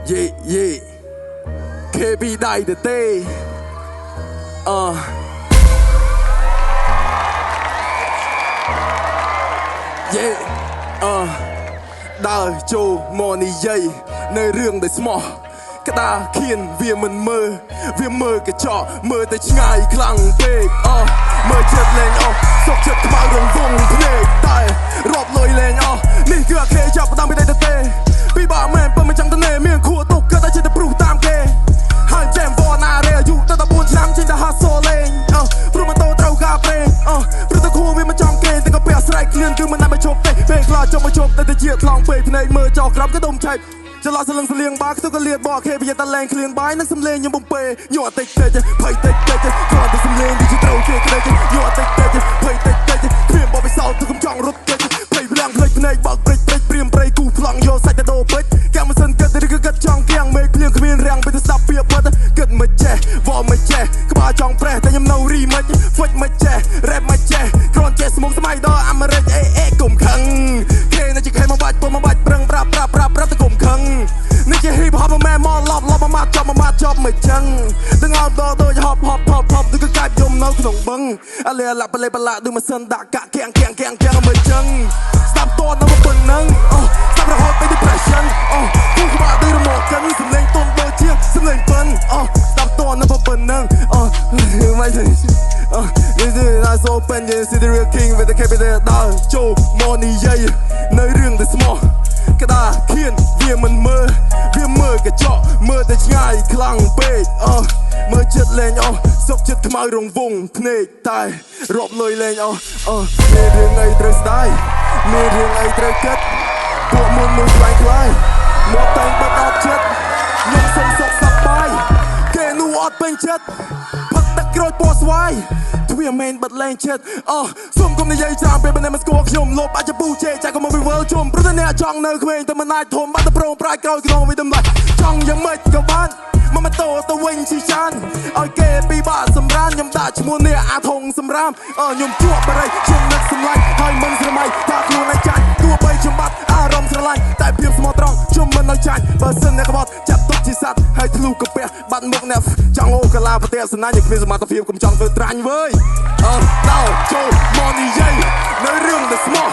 Yeah KB ដៃទៅទេដើរចូលមកនិយាយនៅរឿងដែលស្មោះក្តារខៀនវាមិនមើលកញ្ចក់មើលតែឆ្ងាយខ្លាំងពេកមើលចិត្តលេងសុកចិត្តខ្មៅរងវងភ្នែកតែរាប់លុយលេងនេះគឺអាខេចាប់ផ្ដើមពីដៃទៅទេពីបាក់មែនបើមិនចង់ទៅនេមានខួរទុកក៏តែចិត្តទៅព្រុសតាមគេហើយចែមវ៉ាណារ៉េអាយុទៅ14ឆ្នាំចេញទៅហាត់សូលេងព្រោះមិនតោត្រូវការប្រេងព្រោះតែខួរវាមិនចង់គេតែក៏ពាក់ស្រែកគ្លៀនគឺមិនណាច់មកជប់ទេពេលខ្លះចង់មកជប់តែជាថ្លង់ពេកភ្នែកមើលចោលក្រោមក៏ដុំឆែកចលសលឹងសលៀងបាខ្ទុកក៏លៀតបកខេបយតលែងឃ្លៀងបាយនឹងសំលេងខ្ញុំបំពេញក់តិចភ័យតិចគ្រាន់តែសំលេងទីត្រូវគេក្តីញក់តិចភ័យតិចគ្រាមបបិសោតទៅកំចង់រត់តិចភ័យភ្លាំងភ្លេចភ្នែកបើកព្រិចព្រៀមប្រៃគូប្លង់យកសាច់ទៅដោពេចកាំមិនសិនគិតឬក៏គិតចង់គៀងមេឃភ្លៀងគ្មានរាំងពេលទៅស្ដាប់ពីអត់គិតមិនចេះវល់មិនចេះក្បាលចង់ប្រេះតែខ្ញុំនៅរីមិនហ្វិចមិនចេះរ៉េបមិនចេះគ្រាន់ចេះស្មុកស្មៃដល់អាមេរិកអេកុំខឹងគេនៅជាខេមកបាច់ពុំមកបាច់ប្រឹងប្រាប់ទៅកុំខឹងនេះជា hip hop មែនមកឡប់មកម៉ាត់ចប់មិនចឹងទាំងអត់ដល់ដូច hop ដូចក៏កាច់យំនៅក្នុងបឹងអាលេឡាប់លេបឡាដូចម៉ាស៊ីនដាក់កាក់គៀងមិនចឹងស្ដាប់តតនៅប៉ុណ្ណឹងស្ដាប់រហូតទៅ depression គូក្បាលដូចរមាក់កិនសំលេងទុំដូចជាសំលេងពិនស្ដាប់តតនៅប៉ុណ្ណឹងមិនទេThis is not so open you see the real king with the capital ដើរចូលមកនិយាយនៅរឿងដែលស្មោះក្តារខៀនវាមិនមើលកញ្ចក់មើលតែឆ្ងាយខ្លាំងពេកមើលចិត្តលេងសុកចិត្តខ្មៅរងវងភ្នែកតែរាប់លុយលេងមានរឿងអីត្រូវស្ដាយមានរឿងអីត្រូវគិតពួកមុនស្វែងខ្លាយមកតែងបត់អត់ចិត្តខ្ញុំសុំសុខសប្បាយគេនោះអត់ពេញចិត្តផឹកទឹកក្រូចពណ៌ស្វាយទ្វាមែនបិទលែងចិត្តសុំគុំនិយាយច្រើនពេលមិនស្គាល់ខ្ញុំលបអាចពូជេចាក់ក៏មកវិវលជុំព្រោះតែអ្នកចង់នៅក្មេងតែមិនអាចធំបាត់តែប្រងប្រាយក្រោយក្នុងវិតម្លៃចង់យ៉ាងម៉េចក៏បានមកម៉ូតូទៅវិញជីចានឲ្យគេពីបាក់សម្រានខ្ញុំដាក់ឈ្មោះនេះអាធុងសម្រាមខ្ញុំជួបបរិយខ្ញុំនឹកសម្លាញ់ហើយមិនស្រមៃថាខ្លួនឯងចាញ់ទោះបីខ្ញុំបាត់អារម្មណ៍ស្រឡាញ់តែភាពស្មោះត្រង់ខ្ញុំមិននៅចាញ់បើសិនអ្នកក្បត់ចាប់ទុកជាសัตว์ហើយធ្លុះកាពះបាត់មុខអ្នកចង់អូកាឡាប្រទេសណាញ់ឲ្យគ្មានសមត្ថភាពកុំចង់ធ្វើត្រាញ់វើយដល់ចូលមកនិយាយនៅរឿងដែលស្មោះ